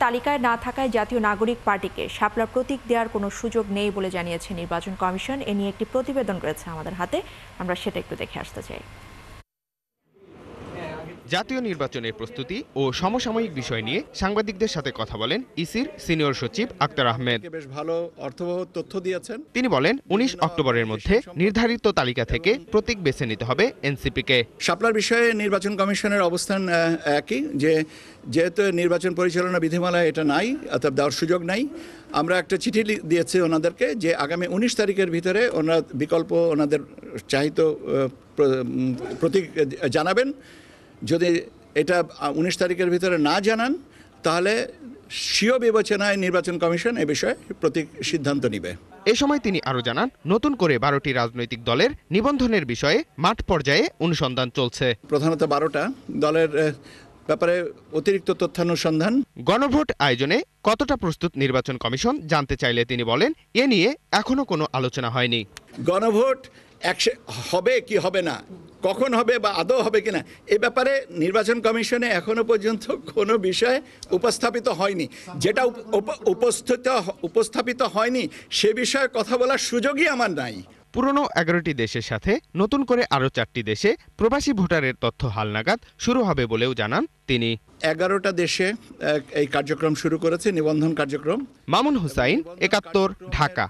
তালিকায় না থাকায় জাতীয় নাগরিক পার্টিকে শাপলার প্রতীক দেওয়ার কোনো সুযোগ নেই বলে জানিয়েছে নির্বাচন কমিশন। এ নিয়ে একটি প্রতিবেদন রয়েছে আমাদের হাতে, আমরা সেটা একটু দেখে আসতে চাই। জাতীয় নির্বাচনের প্রস্তুতি ও সমসাময়িক বিষয় নিয়ে সাংবাদিকদের সাথে কথা বলেন ইসির সিনিয়র সচিব আক্তার আহমেদ। বেশ ভালো অর্থবহ তথ্য দিয়েছেন। তিনি বলেন 19 অক্টোবরের মধ্যে নির্ধারিত তালিকা থেকে প্রতীক বেছে নিতে হবে এনসিপিকে। শাপলার বিষয়ে নির্বাচন কমিশনের অবস্থান একই, যেহেতু নির্বাচন পরিচালনা বিধিমালায় এটা নাই, অর্থাৎ দেওয়ার সুযোগ নাই। আমরা একটা চিঠি দিয়েছি ওনাদেরকে যে আগামী 19 তারিখের ভিতরে ওনারা বিকল্প ওনাদের চাহিত প্রতীক জানাবেন। যদি এটা 19 তারিখের ভিতরে না জানান তাহলে স্বীয় বিবেচনায় নির্বাচন কমিশন এ বিষয়ে প্রতীক সিদ্ধান্ত নেবে। এ সময় তিনি আরো জানান, নতুন করে 12টি রাজনৈতিক দলের নিবন্ধনের বিষয়ে মাঠ পর্যায়ে অনুসন্ধান চলছে। প্রধানত 12টা দলের ব্যাপারে অতিরিক্ত তথ্যানুসন্ধান। গণভোট আয়োজনে কতটা প্রস্তুত নির্বাচন কমিশন জানতে চাইলে তিনি বলেন, এ নিয়ে এখনো কোনো আলোচনা হয়নি। গণভোট হবে কি হবে না, কখন হবে বা আদৌ হবে কিনা, এ ব্যাপারে নির্বাচন কমিশনে এখনো পর্যন্ত কোনো বিষয় উপস্থাপিত হয়নি। যেটা উপস্থাপিত হয়নি সে বিষয়ে কথা বলার সুযোগই আমার নাই। পুরনো 11টি দেশের সাথে নতুন করে আরও 4টি দেশে প্রবাসী ভোটারের তথ্য হালনাগাদ শুরু হবে বলেও জানান তিনি। 11টা দেশে এই কার্যক্রম শুরু করেছে, নিবন্ধন কার্যক্রম। মামুন হুসাইন, 71, ঢাকা।